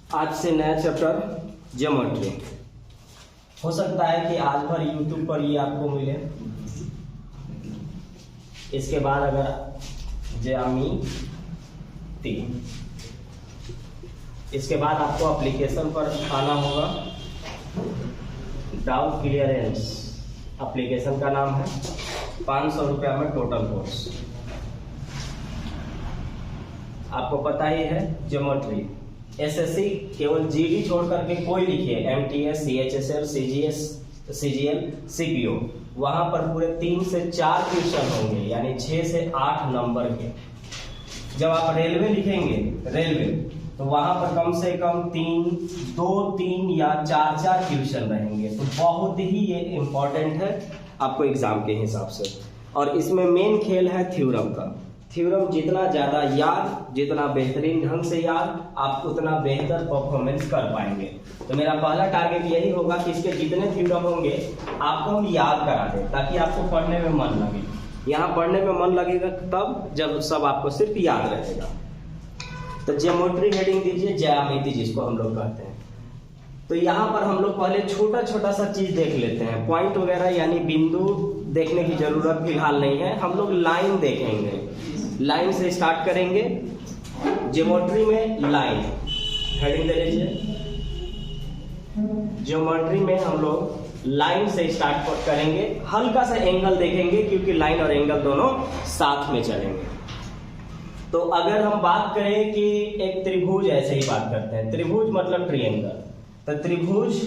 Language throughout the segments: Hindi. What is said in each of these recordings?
आज से नया चैप्टर ज्योमेट्री। हो सकता है कि आज भर यूट्यूब पर ये आपको मिले, इसके बाद अगर ज्यामिति, इसके बाद आपको एप्लीकेशन पर आना होगा। डाउट क्लियरेंस एप्लीकेशन का नाम है, 500 रुपया में टोटल कोर्स। आपको पता ही है ज्योमेट्री एसएससी केवल जीडी छोड़ करके कोई लिखिए, MTS, CHSL, CGS, CGL, CPO, वहां पर पूरे 3 से 4 क्वेश्चन होंगे, यानी 6 से 8 नंबर के। जब आप रेलवे लिखेंगे रेलवे, तो वहां पर कम से कम 3 या 4 क्वेश्चन रहेंगे। तो बहुत ही ये इंपॉर्टेंट है आपको एग्जाम के हिसाब से। और इसमें मेन खेल है थ्योरम का। थ्योरम जितना ज्यादा याद, जितना बेहतरीन ढंग से याद, आप उतना बेहतर परफॉर्मेंस कर पाएंगे। तो मेरा पहला टारगेट यही होगा कि इसके जितने थ्योरम होंगे आपको हम याद करा दें, ताकि आपको पढ़ने में मन लगे। यहाँ पढ़ने में मन लगेगा तब जब सब आपको सिर्फ याद रहेगा। तो ज्योमेट्री हेडिंग दीजिए, ज्यामिति जिसको हम लोग कहते हैं। तो यहाँ पर हम लोग पहले छोटा छोटा सा चीज देख लेते हैं। पॉइंट वगैरह यानी बिंदु देखने की जरूरत फिलहाल नहीं है, हम लोग लाइन देखेंगे। लाइन से स्टार्ट करेंगे। ज्योमेट्री में लाइन हेडिंग दे लीजिए। ज्योमेट्री में हम लोग लाइन से स्टार्ट करेंगे। हल्का सा एंगल देखेंगे क्योंकि लाइन और एंगल दोनों साथ में चलेंगे। तो अगर हम बात करें कि एक त्रिभुज, ऐसे ही बात करते हैं, त्रिभुज मतलब ट्रायंगल। तो त्रिभुज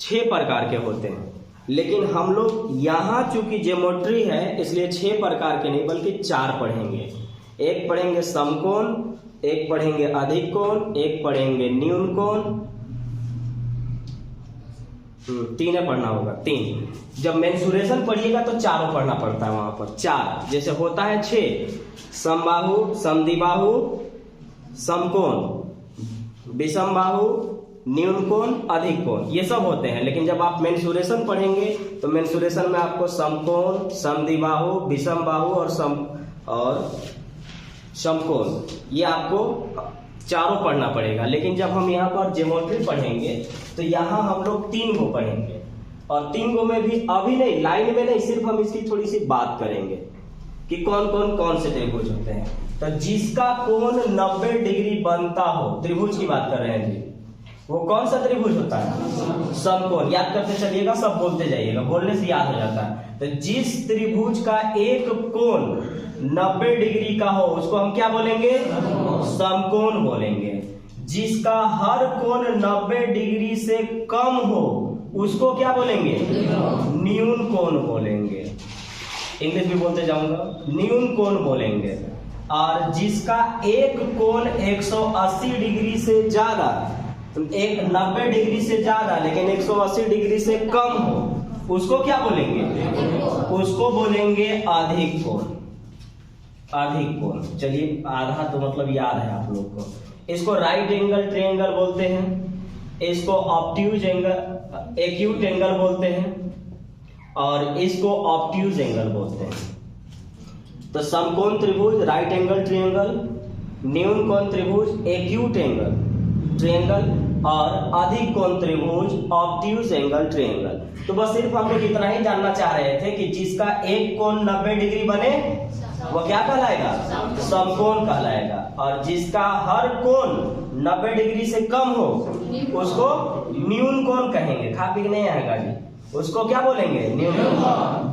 6 प्रकार के होते हैं, लेकिन हम लोग यहाँ चूंकि ज्योमेट्री है इसलिए 6 प्रकार के नहीं बल्कि 4 पढ़ेंगे। एक पढ़ेंगे समकोण, एक पढ़ेंगे अधिक कोण, एक पढ़ेंगे न्यून कोण, 3 पढ़ना होगा, 3। जब मेंसुरेशन पढ़िएगा तो 4 पढ़ना पड़ता है वहां पर। 4 जैसे होता है 6, समबाहु, समद्विबाहु, समकोण, विषमबाहु, न्यून कोण, अधिक कोण, ये सब होते हैं। लेकिन जब आप मेंसुरेशन पढ़ेंगे तो मेंसुरेशन में आपको समकोण, समद्विबाहु, विषमबाहु और समकोण, ये आपको 4 पढ़ना पड़ेगा। लेकिन जब हम यहाँ पर ज्योमेट्री पढ़ेंगे तो यहाँ हम लोग 3 को पढ़ेंगे। और 3 को में भी अभी नहीं, लाइन में नहीं, सिर्फ हम इसकी थोड़ी सी बात करेंगे कि कौन से त्रिभुज होते हैं। तो जिसका कोण 90 डिग्री बनता हो, त्रिभुज की बात कर रहे हैं जी, वो कौन सा त्रिभुज होता है? समकोण। याद करते चलिएगा, सब बोलते जाइएगा, बोलने से याद हो जाता है। तो जिस त्रिभुज का एक कोण 90 डिग्री का हो उसको हम क्या बोलेंगे? समकोण बोलेंगे। जिसका हर कोण 90 डिग्री से कम हो उसको क्या बोलेंगे? न्यून कोण बोलेंगे। इंग्लिश भी बोलते जाऊंगा, न्यून कोण बोलेंगे। और जिसका एक कोण 180 डिग्री से ज्यादा, एक 90 डिग्री से ज्यादा लेकिन 180 डिग्री से कम हो उसको क्या बोलेंगे? उसको बोलेंगे अधिक कोण। अधिक कोण, चलिए आधा तो मतलब याद है आप लोग को। इसको राइट एंगल ट्रायंगल बोलते हैं, इसको ऑब्ट्यूज एंगल, एक्यूट एंगल बोलते हैं, और इसको ऑब्ट्यूज एंगल बोलते हैं। तो समकोण त्रिभुज राइट एंगल ट्रायंगल, न्यून कोण त्रिभुज एक्यूट एंगल ट्रायंगल, और अधिक कोण त्रिभुज ऑब्ट्यूज एंगल ट्रायंगल। तो बस सिर्फ हम लोग इतना ही जानना चाह रहे थे कि जिसका एक कोण 90 डिग्री बने वो क्या कहलाएगा? समकोण कहलाएगा। और जिसका हर कोण 90 डिग्री से कम हो उसको न्यून कोण कहेंगे। खा पी नहीं आएगा जी, उसको क्या बोलेंगे? न्यून।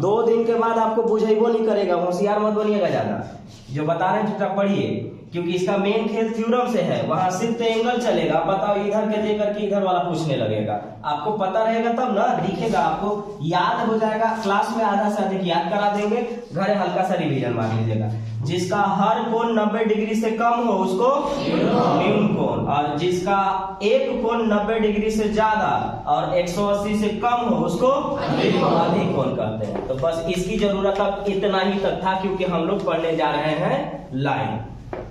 2 दिन के बाद आपको बुझेबो नहीं करेगा, होशियार मत बनिएगा ज्यादा। जो बता रहे हैं चुपचाप पढ़िए, क्योंकि इसका मेन खेल थ्योरम से है। वहां सिर्फ एंगल चलेगा, बताओ इधर के लेकर के इधर वाला पूछने लगेगा। आपको पता रहेगा तब ना, दिखेगा आपको, याद हो जाएगा। क्लास में आधा से अधिक याद करा देंगे, घरे हल्का सा रिवीजन मार लीजिएगा। जिसका हर कोण 90 डिग्री से कम हो उसको न्यून कोण, और जिसका एक कोण 90 डिग्री से ज्यादा और 180 से कम हो उसको अधिक कोण कहते हैं। तो बस इसकी जरूरत अब इतना ही तक था, क्योंकि हम लोग पढ़ने जा रहे हैं लाइन।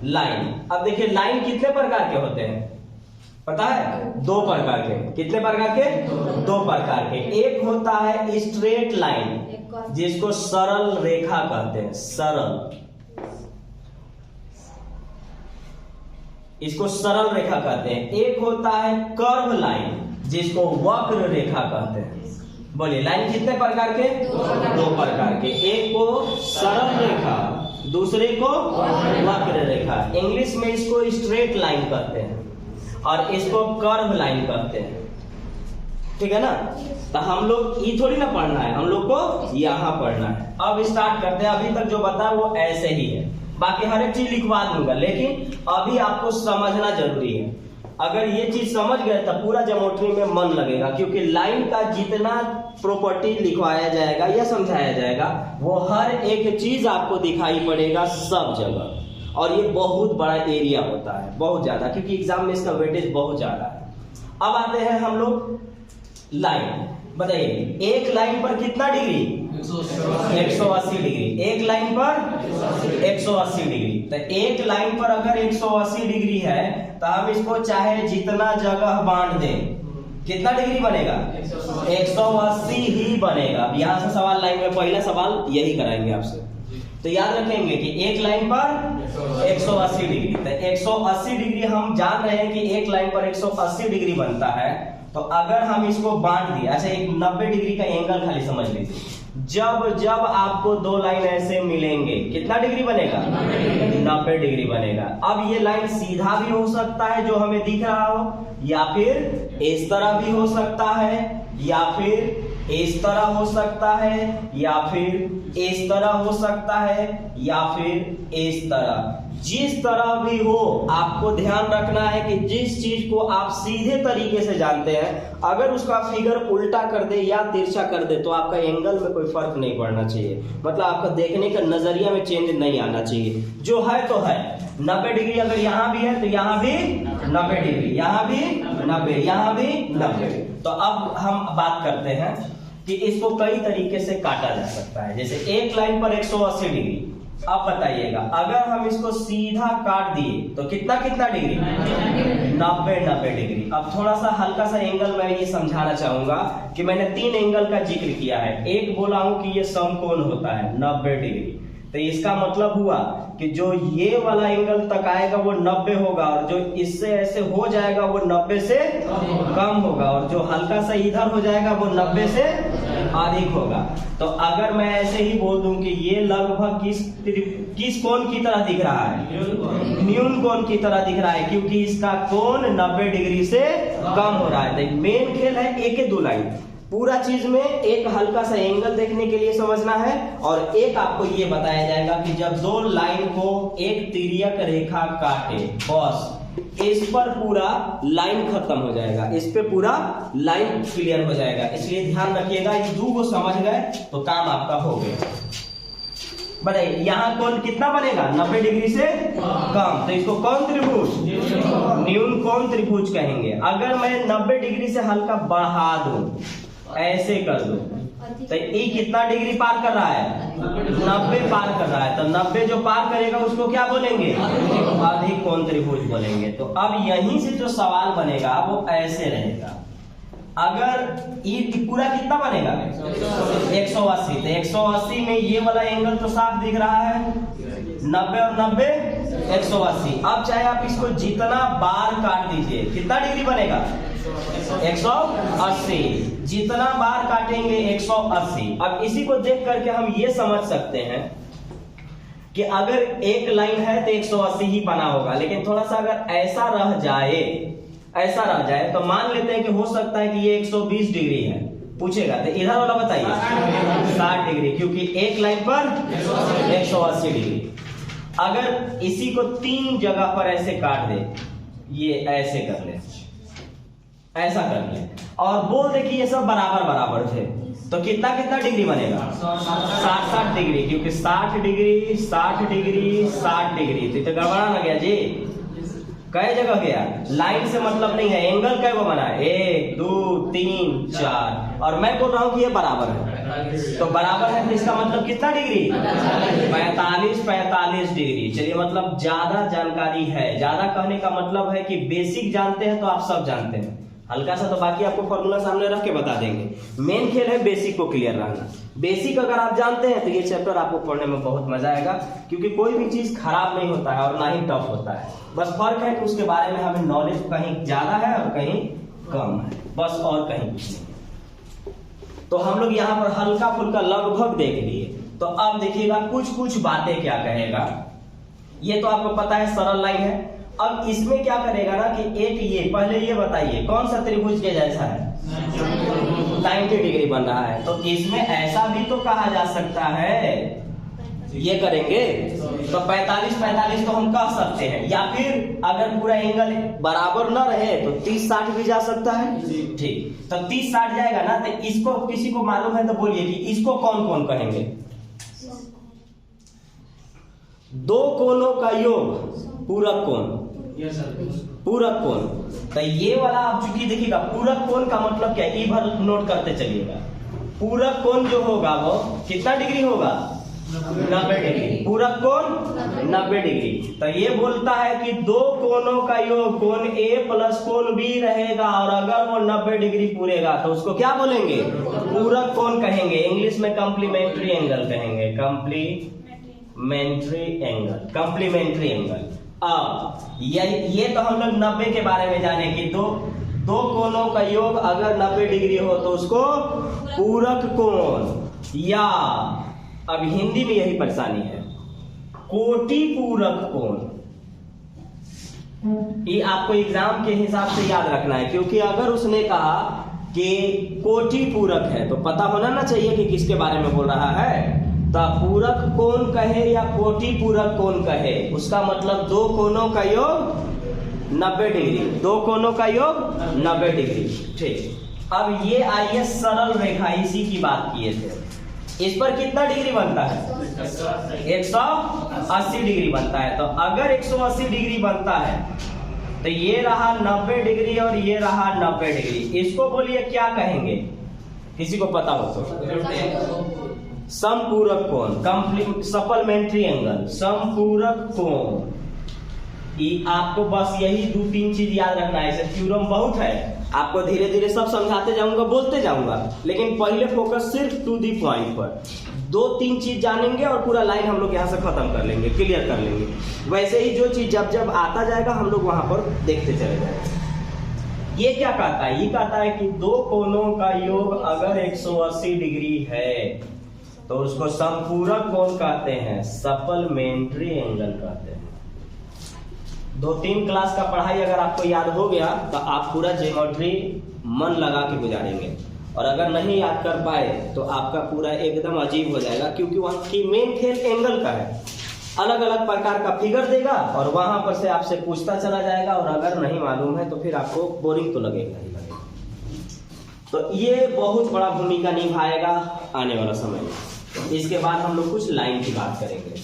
लाइन, अब देखिए लाइन कितने प्रकार के होते हैं पता है? 2 प्रकार के। कितने प्रकार के? 2 प्रकार के। एक होता है स्ट्रेट लाइन, जिसको सरल रेखा कहते हैं, सरल। इसको सरल रेखा कहते हैं। एक होता है कर्व लाइन, जिसको वक्र रेखा कहते हैं। बोलिए, लाइन कितने प्रकार के? दो प्रकार के। एक को सरल रेखा, दूसरे को वक्र रेखा। इंग्लिश में इसको स्ट्रेट लाइन कहते हैं और इसको कर्व लाइन कहते हैं। ठीक है ना? तो हम लोग ये थोड़ी ना पढ़ना है, हम लोग को यहाँ पढ़ना है। अब स्टार्ट करते हैं। अभी तक जो बता वो ऐसे ही है, बाकी हर एक चीज लिखवा दूंगा, लेकिन अभी आपको समझना जरूरी है। अगर ये चीज समझ गए तो पूरा ज्योमेट्री में मन लगेगा, क्योंकि लाइन का जितना प्रॉपर्टी लिखवाया जाएगा या समझाया जाएगा वो हर एक चीज आपको दिखाई पड़ेगा सब जगह। और ये बहुत बड़ा एरिया होता है, बहुत ज्यादा, क्योंकि एग्जाम में इसका वेटेज बहुत ज्यादा है। अब आते हैं हम लोग लाइन। बताइए, एक लाइन पर कितना डिग्री? 180 डिग्री। एक लाइन पर 180 डिग्री। तो एक लाइन पर अगर 180 डिग्री है तो हम इसको चाहे जितना जगह बांट दें, कितना डिग्री बनेगा? 180 ही बनेगा। अब यहां से सवाल लाइन में पहला सवाल यही कराएंगे आपसे, तो याद रखेंगे कि एक लाइन पर 180 डिग्री। तो 180 डिग्री हम जान रहे हैं कि एक लाइन पर 180 डिग्री बनता है। तो अगर हम इसको बांट दिए, अच्छा एक 90 डिग्री का एंगल खाली समझ लीजिए। जब जब आपको दो लाइन ऐसे मिलेंगे, कितना डिग्री बनेगा? 90 डिग्री बनेगा। अब ये लाइन सीधा भी हो सकता है जो हमें दिख रहा हो, या फिर इस तरह भी हो सकता है, या फिर इस तरह हो सकता है, या फिर इस तरह हो सकता है, या फिर इस तरह। जिस तरह भी हो, आपको ध्यान रखना है कि जिस चीज को आप सीधे तरीके से जानते हैं, अगर उसका फिगर उल्टा कर दे या तिरछा कर दे तो आपका एंगल में कोई फर्क नहीं पड़ना चाहिए। मतलब आपका देखने का नजरिया में चेंज नहीं आना चाहिए। जो है तो है। 90 डिग्री अगर यहाँ भी है तो यहाँ भी 90 डिग्री, यहाँ भी 90, यहाँ भी 90। तो अब हम बात करते हैं कि इसको कई तरीके से काटा जा सकता है। जैसे एक लाइन पर 180 डिग्री। अब बताइएगा, अगर हम इसको सीधा काट दिए तो कितना कितना डिग्री? 90 डिग्री। अब थोड़ा सा हल्का सा एंगल मैं ये समझाना चाहूंगा कि मैंने 3 एंगल का जिक्र किया है। एक बोला हूं कि ये समकोण होता है 90 डिग्री। तो इसका मतलब हुआ कि जो ये वाला एंगल तक आएगा वो 90 होगा, और जो इससे ऐसे हो जाएगा वो 90 से कम होगा, और जो हल्का सा इधर हो जाएगा वो 90 से अधिक होगा। तो अगर मैं ऐसे ही बोल दूं कि ये लगभग किस कोण की तरह दिख रहा है? न्यून कोण की तरह दिख रहा है, क्योंकि इसका कोण 90 डिग्री से कम हो रहा है। तो मेन खेल है एक दो लाइन। पूरा चीज में एक हल्का सा एंगल देखने के लिए समझना है, और एक आपको ये बताया जाएगा कि जब दो लाइन को एक तिर्यक रेखा काटे, बस इस पर पूरा लाइन खत्म हो जाएगा, इस पे पूरा लाइन क्लियर हो जाएगा। इसलिए ध्यान रखिएगा, ये दो को समझ गए तो काम आपका हो गया। बताइए, यहाँ कोण कितना बनेगा? 90 डिग्री से कम। तो इसको कौन त्रिभुज? न्यून कोण त्रिभुज कहेंगे। अगर मैं 90 डिग्री से हल्का बढ़ा दूं, ऐसे कर दो, तो ये कितना डिग्री पार कर रहा है? 90 पार कर रहा है। तो 90 जो पार करेगा उसको क्या बोलेंगे? अधिक कोण त्रिभुज बोलेंगे। तो अब यहीं से जो सवाल बनेगा वो ऐसे रहेगा। अगर ये पूरा कितना बनेगा? 180। तो 180 में ये वाला एंगल तो साफ दिख रहा है, 90 और 90 180। अब चाहे आप इसको जितना बार काट दीजिए, कितना डिग्री बनेगा? 180। जितना बार काटेंगे 180। अब इसी को देख करके हम ये समझ सकते हैं कि अगर एक लाइन है तो 180 ही बना होगा, लेकिन थोड़ा सा अगर ऐसा रह जाए तो मान लेते हैं कि हो सकता है कि ये 120 डिग्री है। पूछेगा तो इधर वाला बताइए 60 डिग्री, क्योंकि एक लाइन पर 180 डिग्री। अगर इसी को 3 जगह पर ऐसे काट दे, ये ऐसे कर ले, ऐसा कर ले, और बोल दे कि ये सब बराबर बराबर थे, तो कितना कितना डिग्री बनेगा? 60 डिग्री, क्योंकि 60 डिग्री 60 डिग्री 60 डिग्री। तो गड़बड़ा ना गया जी? कई जगह गया? लाइन से मतलब नहीं है, एंगल कै को बना है? 1 2 3 4, और मैं बोल रहा हूं कि ये बराबर है। तो बराबर है तो इसका मतलब कितना डिग्री? 45 डिग्री। चलिए, मतलब ज्यादा जानकारी है। ज्यादा कहने का मतलब है कि बेसिक जानते हैं तो आप सब जानते हैं, हल्का सा तो बाकी आपको फॉर्मूला सामने रख के बता देंगे। मेन खेल है बेसिक को क्लियर रहना। बेसिक अगर आप जानते हैं तो ये चैप्टर आपको पढ़ने में बहुत मजा आएगा, क्योंकि कोई भी चीज खराब नहीं होता है और ना ही टफ होता है। बस फर्क है कि उसके बारे में हमें नॉलेज कहीं ज्यादा है और कहीं कम है, बस और कहीं कुछ नहीं। तो हम लोग यहाँ पर हल्का फुल्का लगभग देख लिए। तो अब देखिएगा कुछ कुछ बातें क्या कहेगा। ये तो आपको पता है सरल लाइन है। अब इसमें क्या करेगा ना कि एक ये पहले ये बताइए कौन सा त्रिभुज के जैसा है, 90 डिग्री बन रहा है। तो इसमें ऐसा भी तो कहा जा सकता है, ये करेंगे तो 45-45 तो हम कह सकते हैं, या फिर अगर पूरा एंगल बराबर ना रहे तो 30-60 भी जा सकता है। ठीक, तो 30-60 जाएगा ना, तो इसको किसी को मालूम है तो बोलिए कि इसको कौन कौन कहेंगे? दो कोणों का योग पूरक कोण, पूरक कोण। तो ये वाला आप चूंकि देखिएगा पूरक कोण का मतलब क्या है, भर नोट करते चलिएगा। पूरक कोण जो होगा वो कितना डिग्री होगा? 90 डिग्री। पूरक कोण 90 डिग्री। तो ये बोलता है कि दो कोणों का योग कोण ए प्लस कोण बी रहेगा, और अगर वो 90 डिग्री पूरेगा तो उसको क्या बोलेंगे? पूरक कोण कहेंगे। इंग्लिश में कॉम्प्लीमेंट्री एंगल कहेंगे, कॉम्प्लीमेंट्री एंगल, कॉम्प्लीमेंट्री एंगल। अब ये तो हम लोग 90 के बारे में जाने कि दो कोणों का योग अगर 90 डिग्री हो तो उसको पूरक कोण, या अब हिंदी में यही परेशानी है, कोटि पूरक कोण। ये आपको एग्जाम के हिसाब से याद रखना है, क्योंकि अगर उसने कहा कि कोटि पूरक है तो पता होना ना चाहिए कि किसके बारे में बोल रहा है। तो पूरक कोण कहे या कोटि पूरक कोण कहे, उसका मतलब दो कोणों का योग 90 डिग्री, दो कोणों का योग 90 डिग्री। ठीक, अब ये आइए सरल रेखा, इसी की बात किए थे। इस पर कितना डिग्री बनता है? 180 डिग्री बनता है। तो अगर 180 डिग्री बनता है तो ये रहा 90 डिग्री और ये रहा 90 डिग्री। इसको बोलिए क्या कहेंगे? किसी को पता हो तो? समपूरक कोण, सप्लीमेंट्री एंगल, समपूरक कोण। आपको बस यही 2-3 चीज याद रखना है। ऐसे थ्योरम बहुत है, आपको धीरे धीरे सब समझाते जाऊंगा, बोलते जाऊंगा, लेकिन पहले फोकस सिर्फ टू दी पॉइंट पर। 2-3 चीज जानेंगे और पूरा लाइन हम लोग यहाँ से खत्म कर लेंगे, क्लियर कर लेंगे। वैसे ही जो चीज जब जब आता जाएगा हम लोग वहां पर देखते चले जाएंगे। ये क्या कहता है? ये कहता है कि दो कोणों का योग अगर 180 डिग्री है तो उसको समपूरक कोण कहते हैं, सप्लीमेंट्री एंगल कहते हैं। 2-3 क्लास का पढ़ाई अगर आपको याद हो गया तो आप पूरा ज्योमेट्री मन लगा के गुजारेंगे, और अगर नहीं याद कर पाए तो आपका पूरा एकदम अजीब हो जाएगा, क्योंकि वहां की मेन खेल एंगल का है। अलग अलग प्रकार का फिगर देगा और वहां पर से आपसे पूछता चला जाएगा, और अगर नहीं मालूम है तो फिर आपको बोरिंग तो लगेगा ही लगेगा। तो ये बहुत बड़ा भूमिका निभाएगा आने वाला समय में। इसके बाद हम लोग कुछ लाइन की बात करेंगे।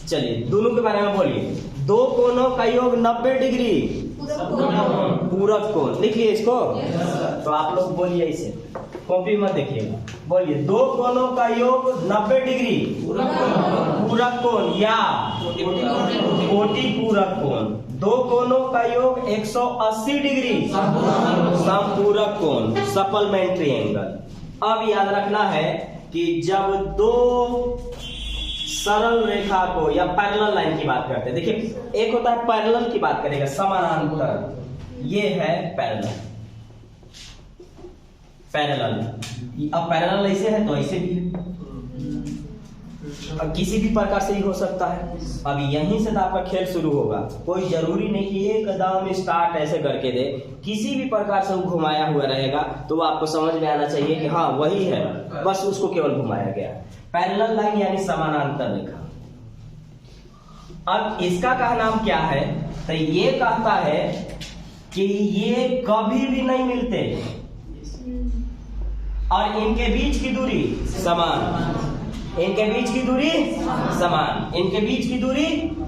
चलिए दोनों के बारे में बोलिए। दो कोणों का योग 90 डिग्री पूरक कोण, लिखिए इसको। तो आप लोग बोलिए इसे, कॉपी मत देखिएगा, बोलिए दो कोणों का योग 90 डिग्री पूरक कोण या कोटि पूरक कोण। दो कोणों का योग 180 डिग्री समपूरक कोण, सप्लीमेंट्री एंगल। अब याद रखना है कि जब दो सरल रेखा को या पैरेलल लाइन की बात करते हैं, देखिए एक होता है पैरेलल की बात करेगा, समानांतर, ये है पैरेलल। अब पैरेलल ऐसे है तो ऐसे भी है, अब किसी भी प्रकार से ही हो सकता है। अब यहीं से तो आपका खेल शुरू होगा। कोई जरूरी नहीं कि एकदम स्टार्ट ऐसे करके दे, किसी भी प्रकार से वो घुमाया हुआ रहेगा तो वो आपको समझ में आना चाहिए कि हाँ वही है, बस उसको केवल घुमाया गया। पैरेलल लाइन यानी समानांतर रेखा। अब इसका का नाम क्या है? तो ये कहता है कि ये कभी भी नहीं मिलते और इनके बीच की दूरी समान, इनके बीच की दूरी समान, इनके बीच की दूरी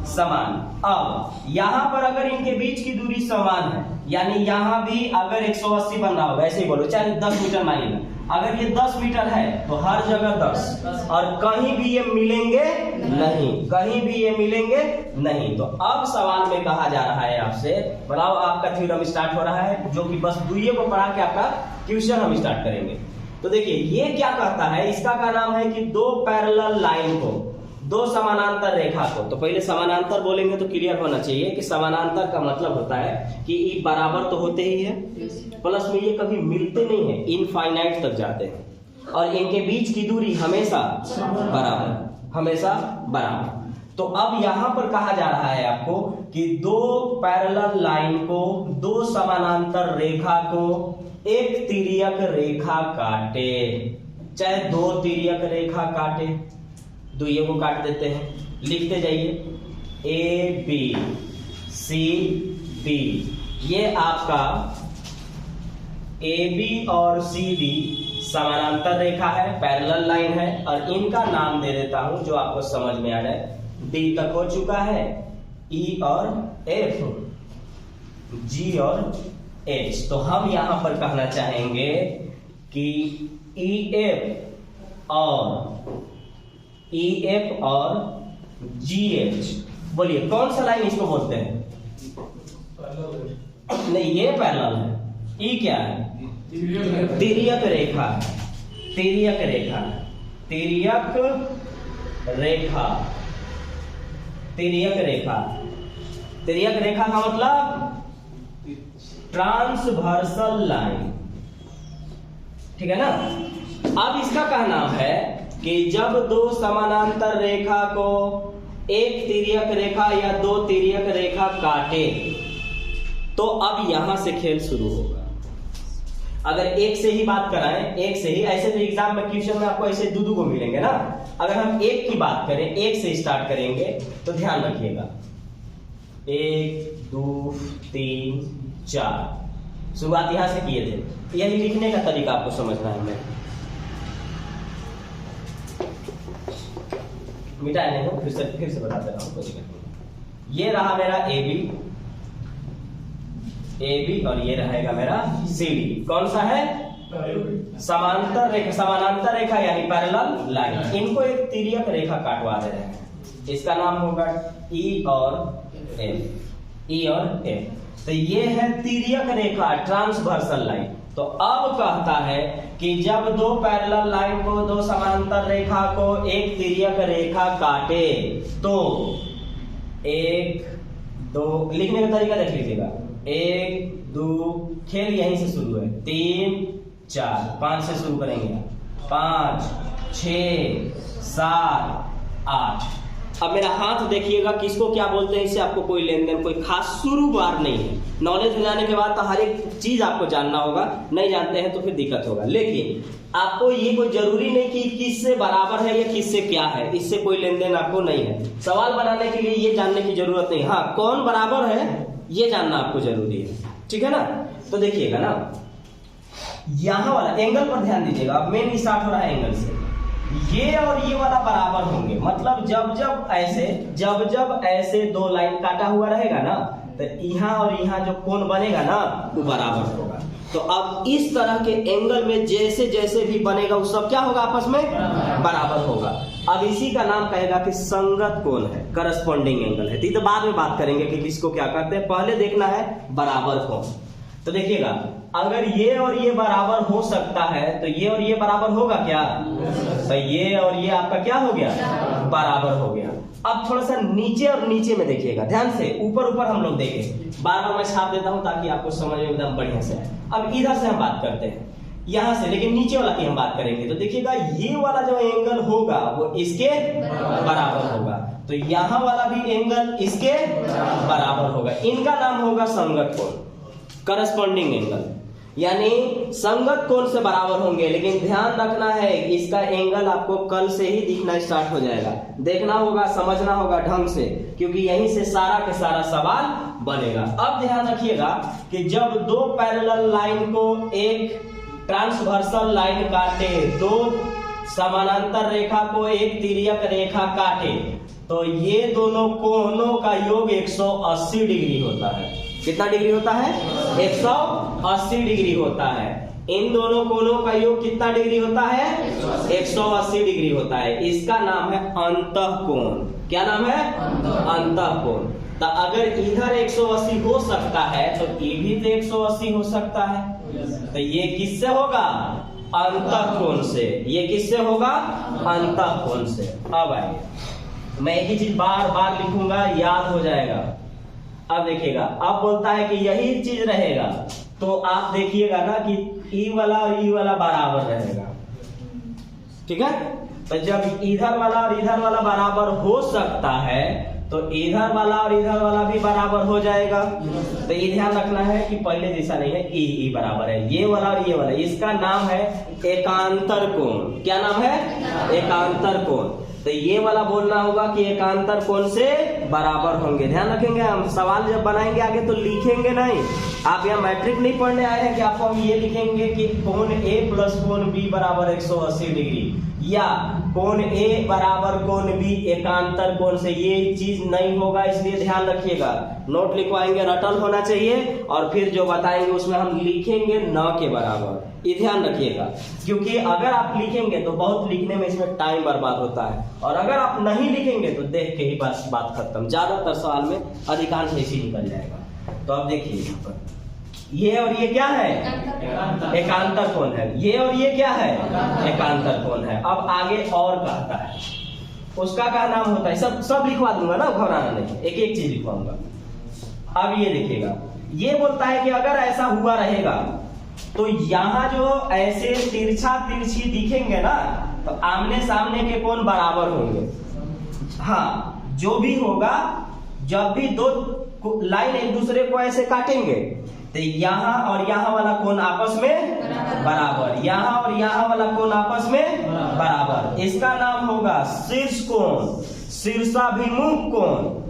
समान। अब यहां पर अगर इनके बीच की दूरी समान है, यानी यहां भी अगर 180 बन रहा होगा, ऐसे ही बोलो, चाहे 10 मीटर मानिए, अगर ये 10 मीटर है तो हर जगह 10, और कहीं भी ये मिलेंगे नहीं, कहीं भी ये मिलेंगे नहीं। तो अब सवाल में कहा जा रहा है आपसे, बताओ आपका थ्योरम स्टार्ट हो रहा है, जो कि बस दुइये को पढ़ा के आपका ट्यूशन हम स्टार्ट करेंगे। तो देखिए ये क्या कहता है, इसका क्या नाम है कि दो पैरेलल लाइन को, दो समानांतर रेखा को, तो पहले समानांतर बोलेंगे तो क्लियर होना चाहिए कि समानांतर का मतलब होता है कि ये बराबर तो होते ही है, प्लस में ये कभी मिलते नहीं है, इनफाइनाइट तक जाते हैं, और इनके बीच की दूरी हमेशा बराबर, हमेशा बराबर। तो अब यहां पर कहा जा रहा है आपको कि दो पैरेलल लाइन को, दो समानांतर रेखा को एक तिर्यक रेखा काटे, चाहे दो तिर्यक रेखा काटे, दुइयों को काट देते हैं, लिखते जाइए ए बी सी डी, ये आपका ए बी और सी डी समानांतर रेखा है, पैरेलल लाइन है, और इनका नाम दे देता हूं जो आपको समझ में आ जाए। डी तक हो चुका है, ई और एफ, जी और एच। तो हम यहां पर कहना चाहेंगे कि ई एफ और जी एच, बोलिए कौन सा लाइन इसको बोलते हैं? नहीं, ये पैरेलल है। ई क्या है? तिर्यक रेखा, तिर्यक रेखा, तिर्यक रेखा, तिर्यक रेखा। तिर्यक रेखा का मतलब ट्रांसवर्सल लाइन, ठीक है ना। अब इसका क्या नाम है कि जब दो समानांतर रेखा को एक तिर्यक रेखा या दो तिर्यक रेखा काटे, तो अब यहां से खेल शुरू होगा। अगर एक से ही बात कराएं, एक से ही, ऐसे तो एग्जाम में क्वेश्चन में आपको ऐसे दो को मिलेंगे ना। अगर हम एक की बात करें, एक से स्टार्ट करेंगे, तो ध्यान रखिएगा 1 2 3 4, शुरुआत यहां से किए थे। यही लिखने का तरीका आपको समझना है। मैं मिटाए नहीं हूं, फिर से बता दे रहा हूं, कोई दिक्कत नहीं। ये रहा मेरा ए बी और ये रहेगा मेरा सी डी। कौन सा है? समांतर रेखा, समानांतर रेखा यानी पैरेलल लाइन। इनको एक तिर्यक रेखा काटवा दे रहे हैं, इसका नाम होगा ई और एफ, ई और एफ। तो ये है तिर्यक रेखा, ट्रांसवर्सल लाइन। तो अब कहता है कि जब दो पैरेलल लाइन को, दो समांतर रेखा को एक तिर्यक रेखा काटे, तो 1 2, लिखने का तरीका देख लीजिएगा, 1 2, खेल यहीं से शुरू है, 3 4, 5 से शुरू करेंगे, 5 6 7 8। अब मेरा हाथ देखिएगा, किसको क्या बोलते हैं, इससे आपको कोई लेन देन, कोई खास शुरुआत नहीं है। नॉलेज हो जाने के बाद तो हर एक चीज आपको जानना होगा, नहीं जानते हैं तो फिर दिक्कत होगा। लेकिन आपको ये कोई जरूरी नहीं कि किससे बराबर है या किससे क्या है, इससे कोई लेन देन आपको नहीं है। सवाल बनाने के लिए ये जानने की जरूरत नहीं, हाँ कौन बराबर है ये जानना आपको जरूरी है, ठीक है ना। तो देखिएगा ना, यहां वाला एंगल पर ध्यान दीजिएगा। अब मेन स्टार्ट हो रहा है एंगल से, ये और ये वाला बराबर होंगे, मतलब जब जब ऐसे दो लाइन काटा हुआ रहेगा ना, तो यहाँ और यहाँ जो कोण बनेगा ना वो बराबर होगा। तो अब इस तरह के एंगल में जैसे जैसे भी बनेगा वो सब क्या होगा, आपस में बराबर होगा। अब इसी का नाम कहेगा कि संगत कोण है, करस्पॉन्डिंग एंगल है। तो बात में बात करेंगे कि किसको क्या कहते हैं, पहले देखना है बराबर कोण। तो देखिएगा, अगर ये और ये बराबर हो सकता है तो ये और ये बराबर होगा क्या? तो ये और ये आपका क्या हो गया, बराबर हो गया। अब थोड़ा सा नीचे और नीचे में देखिएगा ध्यान से, ऊपर ऊपर हम लोग देखें, बार बार मैं छाप देता हूं ताकि आपको समझ में एकदम बढ़िया से आए। अब इधर से हम बात करते हैं, यहां से, लेकिन नीचे वाला की हम बात करेंगे। तो देखिएगा, ये वाला जो एंगल होगा वो इसके बराबर होगा, तो यहां वाला भी एंगल इसके बराबर होगा। इनका नाम होगा संगत कोण, करस्पॉन्डिंग एंगल, यानी संगत कोण से बराबर होंगे। लेकिन ध्यान रखना है, इसका एंगल आपको कल से ही दिखना स्टार्ट हो जाएगा, देखना होगा, समझना होगा ढंग से, क्योंकि यहीं से सारा के सारा सवाल बनेगा। अब ध्यान रखिएगा कि जब दो पैरेलल लाइन को एक ट्रांसवर्सल लाइन काटे, दो समानांतर रेखा को एक तिर्यक रेखा काटे, तो ये दोनों कोणों का योग 180 डिग्री होता है। कितना डिग्री होता है? 180 डिग्री होता है। इन दोनों कोणों का योग कितना डिग्री होता है? 180 डिग्री होता है। इसका नाम है अंतःकोण। क्या नाम है? अंतःकोण। तो अगर इधर 180 हो सकता है तो ये भी तो 180 हो सकता है। तो ये किससे होगा? अंतःकोण से। ये किससे होगा? अंतःकोण से। अब आइए, मैं एक ही चीज बार बार लिखूंगा, याद हो जाएगा। अब देखिएगा, अब बोलता है कि यही चीज रहेगा, तो आप देखिएगा ना कि ई वाला और ई वाला बराबर रहेगा, ठीक है। तो जब इधर वाला और इधर वाला बराबर हो सकता है, तो इधर वाला और इधर वाला भी बराबर हो जाएगा। तो ये ध्यान रखना है कि पहले जैसा नहीं है, ई बराबर है, ये वाला और ये वाला। इसका नाम है एकांतर कोण। क्या नाम है? एकांतर कोण। तो ये वाला बोलना होगा कि एकांतर कोण से बराबर होंगे। ध्यान रखेंगे, हम सवाल जब बनाएंगे आगे तो लिखेंगे नहीं। आप यहाँ मैट्रिक नहीं पढ़ने आए हैं कि आपको हम ये लिखेंगे कि कोण ए प्लस कोण बी बराबर 180 डिग्री, या कोण ए बराबर कोण बी एकांतर कोण से। ये चीज नहीं होगा, इसलिए ध्यान रखिएगा। नोट लिखवाएंगे, रटल होना चाहिए, और फिर जो बताएंगे उसमें हम लिखेंगे न के बराबर। ये ध्यान रखिएगा, क्योंकि अगर आप लिखेंगे तो बहुत लिखने में इसमें टाइम बर्बाद होता है, और अगर आप नहीं लिखेंगे तो देख के ही बस बात खत्म। ज्यादातर सवाल में अधिकांश ऐसे ही निकल जाएगा। तो अब देखिए यहाँ पर, ये और ये क्या है? एकांतर कोण है। ये और ये क्या है? एकांतर कोण है। अब आगे और कहता है, उसका क्या नाम होता है? सब लिखवा दूंगा ना, घबराना नहीं, एक एक चीज लिखवाऊंगा। अब ये देखिएगा, ये बोलता है कि अगर ऐसा हुआ रहेगा तो यहाँ जो ऐसे तिरछा तिरछी दिखेंगे ना, तो आमने सामने के कोण बराबर होंगे। हाँ, जो भी होगा, जब भी दो लाइन एक दूसरे को ऐसे काटेंगे तो यहाँ और यहाँ वाला कोण आपस में बराबर, यहाँ और यहाँ वाला कोण आपस में बराबर। इसका नाम होगा शीर्ष कोण, शीर्षाभिमुख कोण।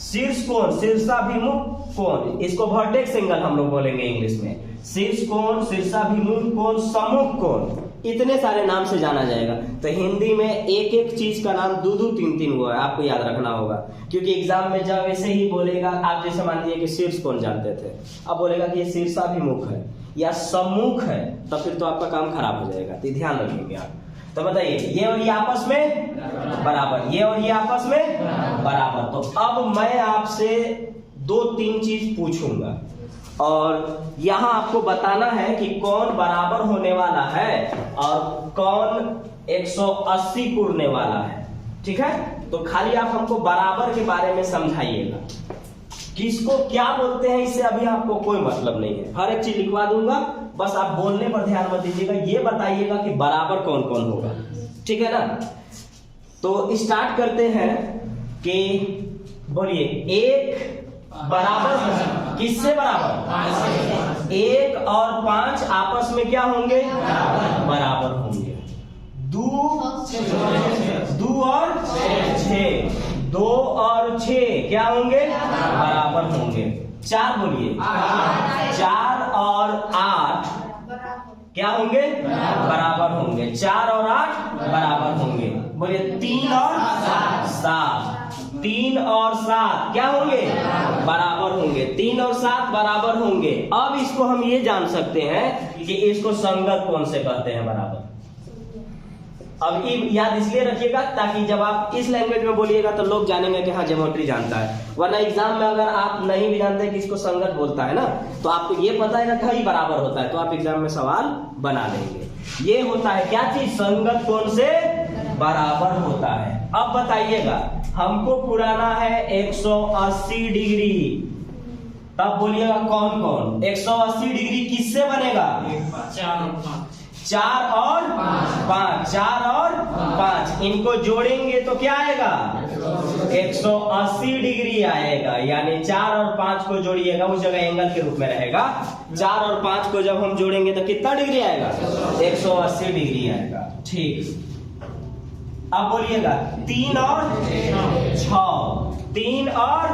शीर्ष कोण, शीर्षाभिमुख कोण, इसको वर्टेक्स एंगल हम लोग बोलेंगे इंग्लिश में। शीर्ष कोण, शीर्षाभिमुख कोण, सम्मुख कोण, इतने सारे नाम से जाना जाएगा। तो हिंदी में एक एक चीज का नाम दो दो तीन तीन हुआ है, आपको याद रखना होगा, क्योंकि एग्जाम में जब ऐसे ही बोलेगा, आप जैसे मान लीजिए कि शीर्ष कोण जानते थे, अब बोलेगा कि ये शीर्षाभिमुख है या सम्मुख है, तो फिर तो आपका काम खराब हो जाएगा। तो ध्यान रखेंगे आप। तो बताइए, ये और ये आपस में बराबर, ये और ये आपस में बराबर। तो अब मैं आपसे दो तीन चीज पूछूंगा, और यहां आपको बताना है कि कौन बराबर होने वाला है और कौन 180 पूरने वाला है, ठीक है। तो खाली आप हमको बराबर के बारे में समझाइएगा, किसको क्या बोलते हैं, इससे अभी आपको कोई मतलब नहीं है। हर एक चीज लिखवा दूंगा, बस आप बोलने पर ध्यान मत दीजिएगा, ये बताइएगा कि बराबर कौन कौन होगा, ठीक है ना। तो स्टार्ट करते हैं कि बोलिए, एक बराबर किससे बराबर? 1 और 5 आपस में क्या होंगे? बराबर होंगे। 2 और 6, 2 और 6 क्या होंगे? बराबर होंगे। 4 बोलिए, 4 और 8 क्या होंगे? बराबर होंगे। 4 और 8 बराबर होंगे। बोलिए, 3 और 7, 3 और 7 क्या होंगे? बराबर होंगे। 3 और 7 बराबर होंगे। अब इसको हम ये जान सकते हैं कि इसको संगत कोण से कहते हैं बराबर। अब ये याद इसलिए रखिएगा ताकि जब आप इस लैंग्वेज में बोलिएगा तो लोग जानेंगे कि हाँ ज्योमेट्री जानता है, वरना एग्जाम में अगर आप नहीं भी जानते कि इसको संगत बोलता है ना, तो आपको ये पता है ना कि बराबर होता है, तो आप एग्जाम में सवाल बना लेंगे। ये होता है क्या चीज? संगत कोण से बराबर होता है। अब बताइएगा, हमको पुराना है 180 डिग्री, तब बोलिएगा कौन कौन? 180 डिग्री किससे बनेगा? 4 और 5, 4 और 5 इनको जोड़ेंगे तो क्या आएगा? 180 डिग्री आएगा। यानी 4 और 5 को जोड़िएगा, उस जगह एंगल के रूप में रहेगा। 4 और 5 को जब हम जोड़ेंगे तो कितना डिग्री आएगा? 180 डिग्री आएगा। ठीक, अब बोलिएगा 3 और 6, 3 और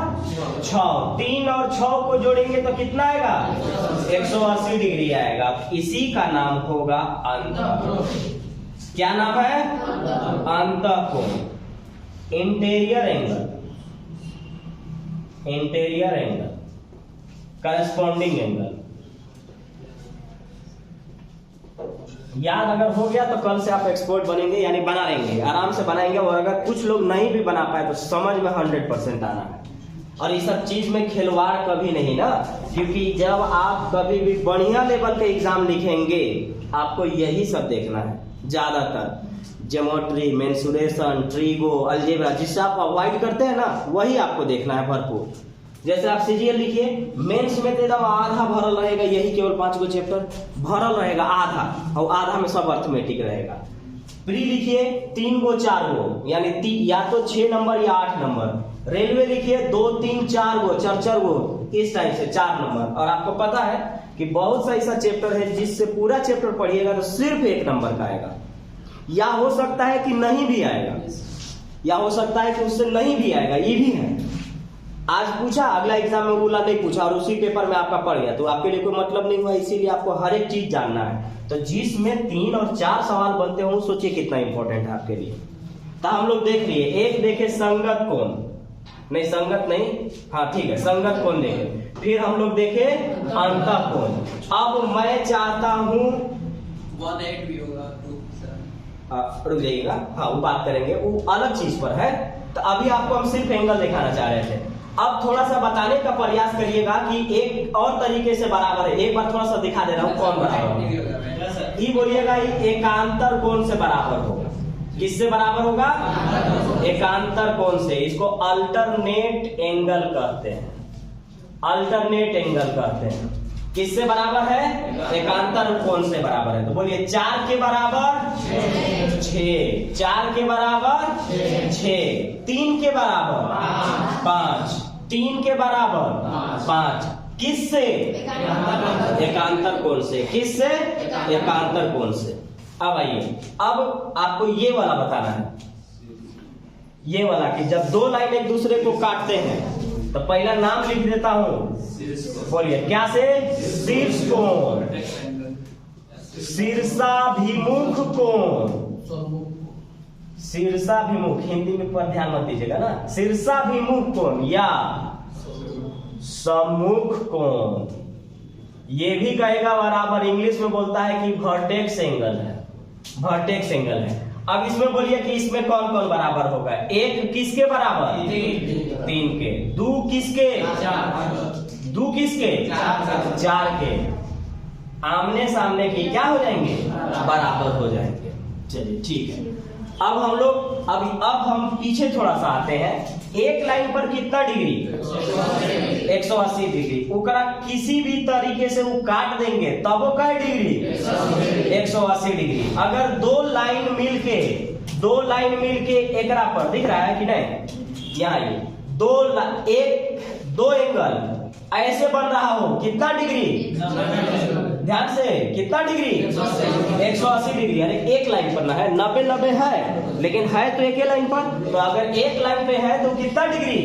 6, 3 और 6 को जोड़ेंगे तो कितना आएगा? 180 डिग्री आएगा। इसी का नाम होगा अंतःकोण। क्या नाम है? अंतःकोण, interior angle, interior angle, corresponding angle. याद अगर हो गया तो कल से आप एक्सपर्ट बनेंगे, यानी बना लेंगे, आराम से बनाएंगे। और अगर कुछ लोग नहीं भी बना पाए तो समझ में 100% आना है। और इस सब चीज में खिलवाड़ कभी नहीं ना, क्योंकि जब आप कभी भी बढ़िया लेवल पे एग्जाम लिखेंगे आपको यही सब देखना है ज्यादातर। ज्योमेट्री, मेंसुरेशन, ट्रिगो, अलजेब्रा, जिससे आप अवॉइड करते हैं ना वही आपको देखना है भरपूर। जैसे आप सीजीएल लिखिए, मेंस में तो एकदम आधा भरल रहेगा, यही केवल 5 गो चैप्टर भरल रहेगा आधा, और आधा में सब अर्थमेटिक रहेगा। प्री लिखिए 3 गो 4 गो, यानी या तो 6 नंबर या 8 नंबर। रेलवे लिखिए 2 3 4 गो, 4 गो, इस टाइप से 4 नंबर। और आपको पता है कि बहुत सा ऐसा चैप्टर है जिससे पूरा चैप्टर पढ़िएगा तो सिर्फ 1 नंबर का आएगा, या हो सकता है कि नहीं भी आएगा, या हो सकता है कि उससे नहीं भी आएगा, ये भी है। आज पूछा, अगला एग्जाम में बोला नहीं पूछा, और उसी पेपर में आपका पड़ गया, तो आपके लिए कोई मतलब नहीं हुआ। इसीलिए आपको हर एक चीज जानना है। तो जिसमें 3 और 4 सवाल बनते हो, सोचिए कितना इंपॉर्टेंट है आपके लिए। तो हम लोग देख लिए, एक देखे संगत कोण, नहीं संगत नहीं, हाँ ठीक है, संगत कोण देखे। फिर हम लोग देखे अंतः कोण। अब मैं चाहता हूं 1/8 भी होगा, रुक जाइएगा, हाँ वो बात करेंगे, वो अलग चीज पर है। तो अभी आपको हम सिर्फ एंगल दिखाना चाह रहे थे। अब थोड़ा सा बताने का प्रयास करिएगा कि एक और तरीके से बराबर है। एक बार थोड़ा सा दिखा दे रहा हूँ कौन बराबर है। ये बोलिएगा एकांतर कोण से बराबर होगा। किससे बराबर होगा? एकांतर कोण से। इसको अल्टरनेट एंगल कहते हैं, अल्टरनेट एंगल कहते हैं। किससे बराबर है? एकांतर कोण से बराबर है। तो बोलिए 4 के बराबर 6, 4 के बराबर 6, 3 के बराबर 5, 3 के बराबर 5। किससे? एकांतर कोण से। किससे? एकांतर कोण से। अब आइए, अब आपको ये वाला बताना है, ये वाला कि जब 2 लाइन एक दूसरे को काटते हैं तो पहला नाम लिख देता हूं। बोलिए क्या से? शीर्ष कोण, शीर्षाभिमुख कोण, शीर्षाभिमुख, हिंदी में पर ध्यान मत दीजिएगा ना, शीर्षाभिमुख कोण या सम्मुख कोण। ये भी कहेगा बराबर, इंग्लिश में बोलता है कि वर्टेक्स एंगल है, वर्टेक्स एंगल है। अब इसमें बोलिए कि इसमें कौन कौन बराबर होगा? 1 किसके बराबर? 3 के। 2 किसके? 2 किसके? 4 के। आमने सामने की क्या हो जाएंगे? बराबर हो जाएंगे। चलिए ठीक है। अब हम लोग अब हम पीछे थोड़ा सा आते हैं। एक लाइन पर कितना डिग्री? 180 डिग्री। ओकरा किसी भी तरीके से वो काट देंगे तब वो क्या डिग्री? 180 डिग्री। अगर 2 लाइन मिलके एकरा पर दिख रहा है कि नहीं, यहाँ ये 2 एंगल ऐसे बन रहा हो, कितना डिग्री? ध्यान से, कितना डिग्री? 180 डिग्री। अरे एक लाइन पर ना है, 90 है, लेकिन है तो एक ही लाइन पर। तो अगर एक लाइन पे है तो कितना डिग्री?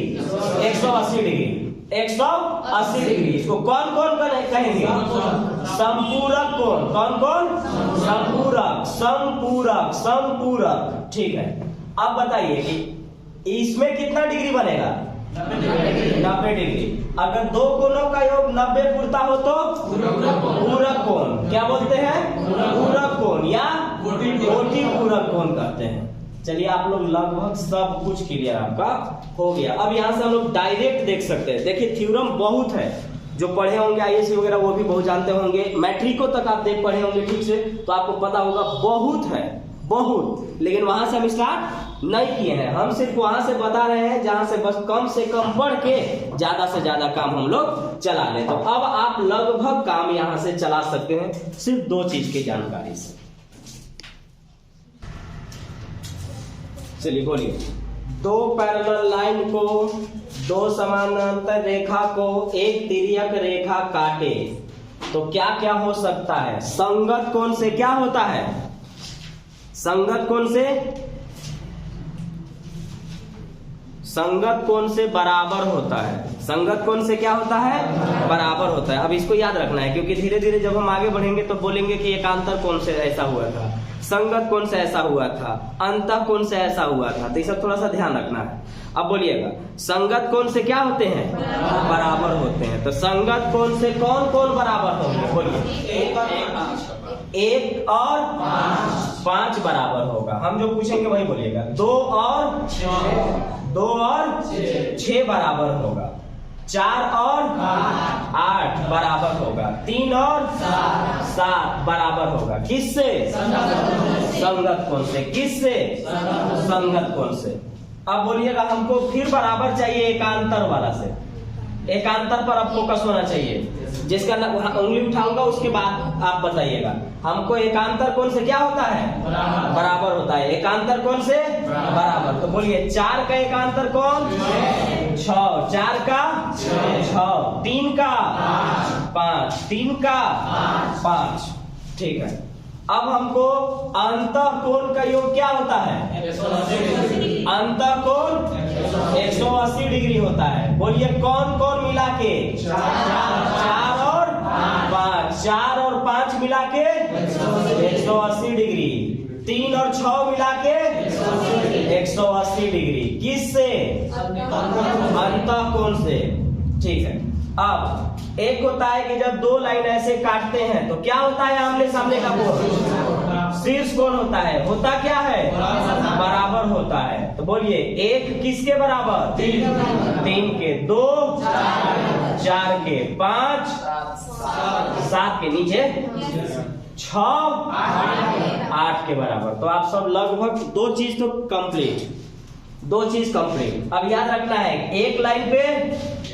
180 डिग्री। 180 डिग्री। इसको कौन कौन कहेंगे? संपूरक कोण। कौन कौन? संपूरक, संपूरक, संपूरक। ठीक है। अब बताइए कि इसमें कितना डिग्री बनेगा? 90 डिग्री। अगर 2 कोणों का योग 90 पूरता हो तो पूरक कोण। क्या बोलते हैं? पूरक कोण या कोटि पूरक कोण कहते हैं। चलिए आप लोग लगभग सब कुछ क्लियर आपका हो गया। अब यहाँ से हम लोग डायरेक्ट देख सकते हैं। देखिए थ्योरम बहुत है, जो पढ़े होंगे आईएएस वगैरह वो भी बहुत जानते होंगे, मैट्रिको तक आप देख पढ़े होंगे ठीक से, तो आपको पता होगा बहुत है, बहुत। लेकिन वहां से हम स्टार्ट नहीं किए हैं, हम सिर्फ वहां से बता रहे हैं जहां से बस कम से कम पढ़ के ज्यादा से ज्यादा काम हम लोग चला लें। तो अब आप लगभग काम यहां से चला सकते हैं सिर्फ 2 चीज की जानकारी से। चलिए बोलिए। 2 पैरेलल लाइन को, 2 समानांतर रेखा को एक तिर्यक रेखा काटे तो क्या क्या हो सकता है? संगत कोण से क्या होता है? संगत कोण से, संगत कोण से बराबर होता है। संगत कोण से क्या होता है? बराबर होता है। अब इसको याद रखना है, क्योंकि धीरे धीरे जब हम आगे बढ़ेंगे तो बोलेंगे कि एकांतर कोण से ऐसा हुआ था, संगत कोण से ऐसा हुआ था, अंतः कोण से ऐसा हुआ था। तो ये सब थोड़ा सा ध्यान रखना है। अब बोलिएगा संगत कोण से क्या होते हैं? बराबर होते हैं। तो संगत कोण से कौन कौन बराबर होंगे? बोलिए। 1 और 5 बराबर होगा। हम जो पूछेंगे वही बोलिएगा। 2 और 6 बराबर होगा। 4 और 8 बराबर होगा, 3 और 7 बराबर होगा, किससे? संगत कोण से। किससे? संगत कोण से। अब बोलिएगा हमको फिर बराबर चाहिए एकांतर वाला से। एकांतर पर अब फोकस होना चाहिए। जिसका उंगली उठाऊंगा उसके बाद आप बताइएगा। हमको एकांतर कोण से क्या होता है? बराबर होता है। एकांतर कोण से बराबर। तो बोलिए 4 का एकांतर कोण 6, 4 का 6, 3 का 5, 3 का 5। ठीक है। अब हमको अंतः कोण का योग क्या होता है? अंतः कोण 180 डिग्री होता है। बोलिए कौन कौन मिला के? 4 और 5, 4 और 5 मिला के 180 डिग्री, 3 और 6 मिला के 180 डिग्री। किससे? अंतः कोण से। ठीक है। अब एक होता है कि जब दो लाइन ऐसे काटते हैं तो क्या होता है? आमने सामने का कोण शीर्ष कोण होता है। होता क्या है? बराबर होता है। तो बोलिए एक किसके बराबर? 3 के, 2 4 के, 5 7 के, नीचे 6 8 के बराबर। तो आप सब लगभग दो चीज तो कंप्लीट, दो चीज कंप्लीट। अब याद रखना है एक लाइन पे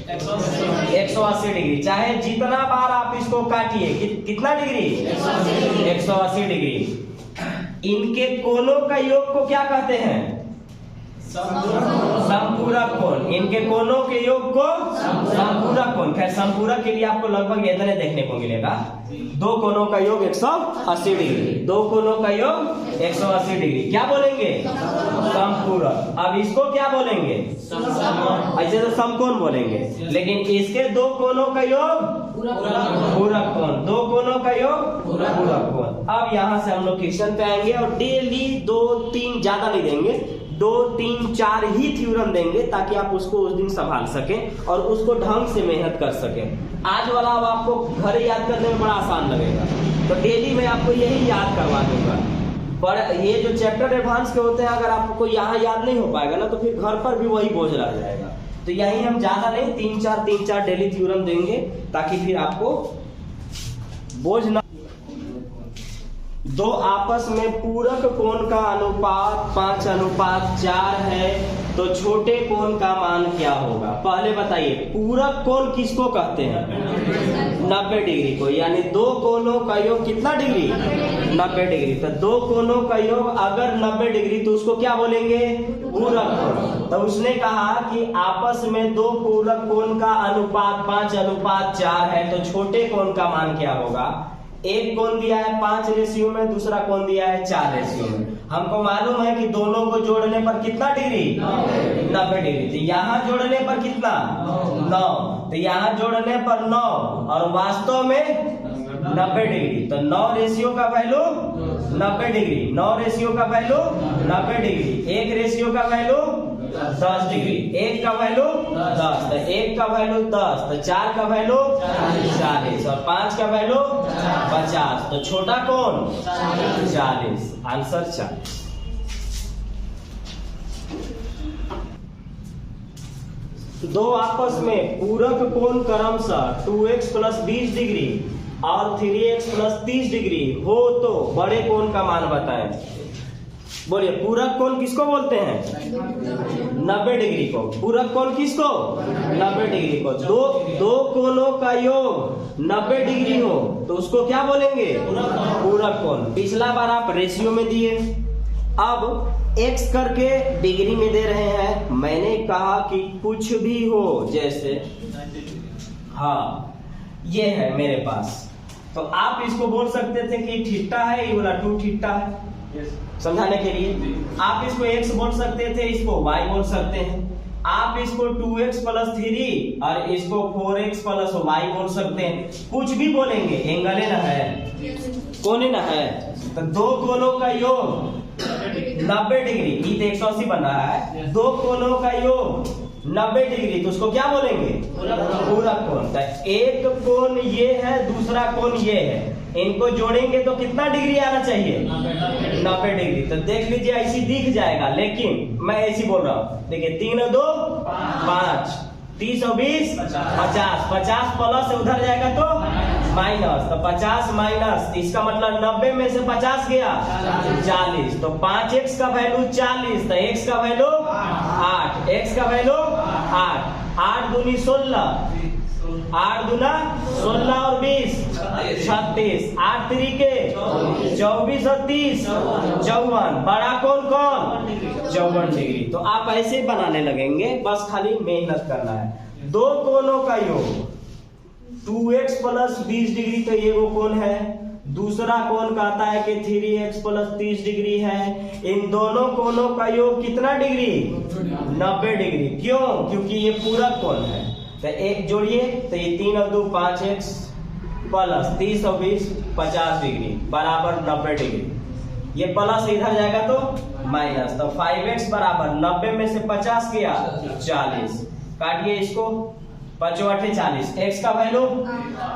180 डिग्री, चाहे जितना बार आप इसको काटिए। कितना डिग्री? 180 डिग्री। इनके कोणों का योग को क्या कहते हैं? संपूरक कोण। इनके कोणों के योग को संपूरक कोण। खैर संपूरक के लिए आपको लगभग इतने देखने को मिलेगा। दो कोणों का योग 180 डिग्री, दो कोणों का योग 180 डिग्री। क्या बोलेंगे? संपूरक। अब इसको क्या बोलेंगे? ऐसे तो समकोण बोलेंगे, लेकिन इसके दो कोणों का योग पूरक कोण। दो कोणों का योग पूरक कोण। अब यहाँ से हम लोग क्वेश्चन पे आएंगे और डेली 2-3 ज्यादा नहीं देंगे, 2-3-4 ही थ्योरम देंगे ताकि आप उसको उस दिन संभाल सकें और उसको ढंग से मेहनत कर सकें। आज वाला अब आपको घर याद करने में बड़ा आसान लगेगा, तो डेली मैं आपको यही याद करवा दूंगा। पर ये जो चैप्टर एडवांस के होते हैं, अगर आपको यहाँ याद नहीं हो पाएगा ना तो फिर घर पर भी वही बोझ रह जाएगा। तो यही हम ज्यादा नहीं 3-4 डेली थ्योरम देंगे ताकि फिर आपको बोझ ना। दो आपस में पूरक कोण का अनुपात 5:4 है तो छोटे कोण का मान क्या होगा? पहले बताइए पूरक कोण किसको कहते हैं? 90 डिग्री को। यानी दो कोणों का योग कितना डिग्री? 90 डिग्री। तो दो कोणों का योग अगर 90 डिग्री तो उसको क्या बोलेंगे? पूरक कोण। तो उसने कहा कि आपस में दो पूरक कोण का अनुपात 5:4 है तो छोटे कोण का मान क्या होगा? एक कोण दिया है 5 रेशियो में, दूसरा कोण दिया है 4 रेशियो में। हमको मालूम है कि दोनों को जोड़ने पर कितना डिग्री? 90 डिग्री। तो यहाँ जोड़ने पर कितना? 9। तो यहाँ जोड़ने पर 9 और वास्तव में 90 डिग्री। तो 9 रेशियो का वैल्यू 90 डिग्री, 9 रेशियो का वैल्यू 90 डिग्री, 1 रेशियो का वैल्यू 10 डिग्री, 1 का वैल्यू 10, तो 1 का वैल्यू 10, तो 4 का वैल्यू 40 और 5 का वैल्यू 50। तो छोटा कोण 40। आंसर 40। दो आपस में पूरक कोण क्रमशः 2x + 20 डिग्री और 3x + 30 डिग्री हो तो बड़े कोण का मान बताएं। बोलिए पूरक कोण किसको बोलते हैं? 90 डिग्री को। पूरक कोण किसको? 90 डिग्री को। दो कोणों का योग 90 डिग्री हो तो उसको क्या बोलेंगे? पूरक कोण। पिछला बार आप रेशियो में दिए, अब x करके डिग्री में दे रहे हैं। मैंने कहा कि कुछ भी हो, जैसे हाँ ये है मेरे पास, तो आप इसको बोल सकते थे कि थीटा है, ये वाला 2 थीटा है। समझाने के लिए आप इसको x बोल सकते थे, इसको y बोल सकते हैं। आप इसको 2x + 3 और इसको 4x + y बोल सकते हैं। कुछ भी बोलेंगे, एंगल है ना है, कोण ना है। तो दो कोणों का योग 90 डिग्री, ये तो 180 बन रहा है। दो कोणों का योग 90 डिग्री तो उसको क्या बोलेंगे? पूरक कोण। तो एक कोण ये है, दूसरा कोण ये है, इनको जोड़ेंगे तो कितना डिग्री आना चाहिए? 90 डिग्री। तो देख लीजिए ऐसी दिख जाएगा, लेकिन मैं ऐसी बोल रहा हूँ। देखिए 3 और 2 5, 30 और 20 50, 50 प्लस से उधर जाएगा तो माइनस, तो 50 माइनस, इसका मतलब 90 में से 50 गया 40, तो 5x का वैल्यू 40, तो x का वैल्यू 8, x का वैल्यू 8, 8 दूनी 16, 8 दूना 16 और 20 36, 8 तरीके 24 और 30 54, बड़ा कौन कौन 54 डिग्री। तो आप ऐसे ही बनाने लगेंगे, बस खाली मेहनत करना है। दो कोनों का योग 2x प्लस 20 डिग्री, तो ये वो कोण है। दूसरा कोण कहता है कि 3x प्लस 30 डिग्री है। इन दोनों कोनों का योग कितना डिग्री 90 डिग्री। क्यों? क्योंकि ये पूरक कोण है। तो एक जोड़िए, तो ये 3 और 2 5x प्लस 30 और 20 50 डिग्री बराबर 90 डिग्री। ये प्लस इधर जाएगा तो माइनस, तो 5x बराबर 90 में से 50 किया 40, काटिए इसको, 5 8 40, x का वैल्यू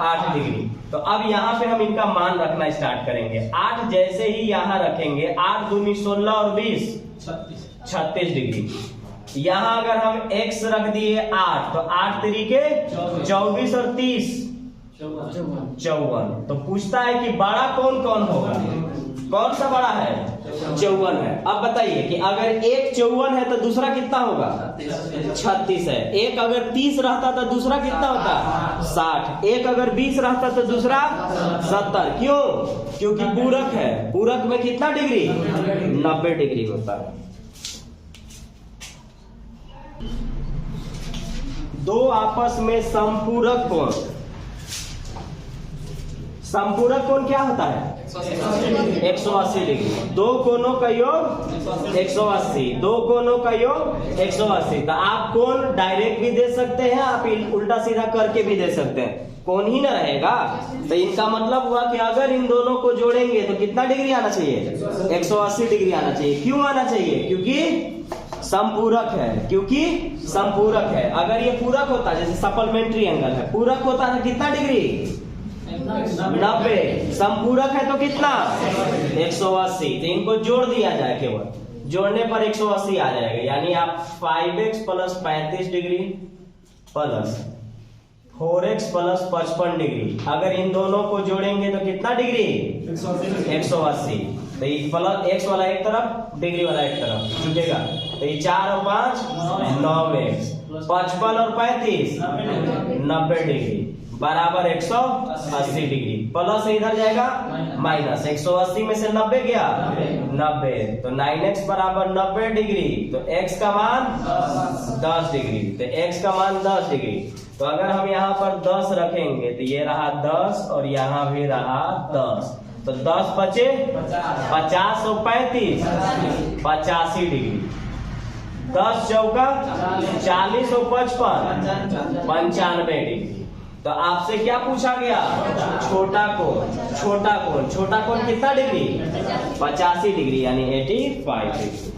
8 डिग्री। तो अब यहाँ पे हम इनका मान रखना स्टार्ट करेंगे। 8 जैसे ही यहाँ रखेंगे, 8 दूनी 16 और 20 36 डिग्री। यहाँ अगर हम x रख दिए 8, तो 8 तरीके 24 और 30 54। तो पूछता है कि बड़ा कौन कौन होगा, कौन सा बड़ा है 54 है। अब बताइए कि अगर एक 54 है तो दूसरा कितना होगा 36 है। एक अगर 30 रहता तो दूसरा कितना होता 60। एक अगर 20 रहता तो दूसरा 70। क्यों? क्योंकि पूरक है। पूरक में कितना डिग्री 90 डिग्री होता है। दो आपस में समपूरक कोण, समपूरक कोण क्या होता है 180 डिग्री। दो कोनों का योग 180, दो कोनों का योग 180। तो आप कोण डायरेक्ट भी दे सकते हैं, आप उल्टा सीधा करके भी दे सकते हैं, कोण ही ना रहेगा। तो इनका मतलब हुआ कि अगर इन दोनों को जोड़ेंगे तो कितना डिग्री आना चाहिए 180 डिग्री आना चाहिए। क्यों आना चाहिए? क्योंकि समपूरक है, क्योंकि समपूरक है। अगर ये पूरक होता, जैसे सप्लीमेंट्री एंगल है, पूरक होता है कितना डिग्री 90, समपूरक है तो कितना 180। तो इनको जोड़ दिया जाए, केवल जोड़ने पर 180 आ जाएगा। यानी आप 5x plus 35 degree plus 4x plus 55 degree, अगर इन दोनों को जोड़ेंगे तो कितना डिग्री 180। तो ये प्लस x वाला एक तरफ, डिग्री वाला एक तरफ झुकेगा। तो ये 4 और 5 9x, 55 और 35 90 डिग्री बराबर 180 डिग्री। प्लस इधर जाएगा माइनस, 180 में से 90 गया 90, तो 9x बराबर 90 डिग्री। तो x का मान 10 डिग्री, तो x का मान 10 डिग्री। तो अगर हम यहाँ पर 10 रखेंगे तो ये रहा 10 और यहाँ भी रहा 10, तो 10 बचे 50 और 35 85 डिग्री। 10 चौका 40 और 55 95 डिग्री। तो आपसे क्या पूछा गया छोटा कोण। छोटा कोण, छोटा कोण कितना डिग्री 85 डिग्री यानी 85 डिग्री।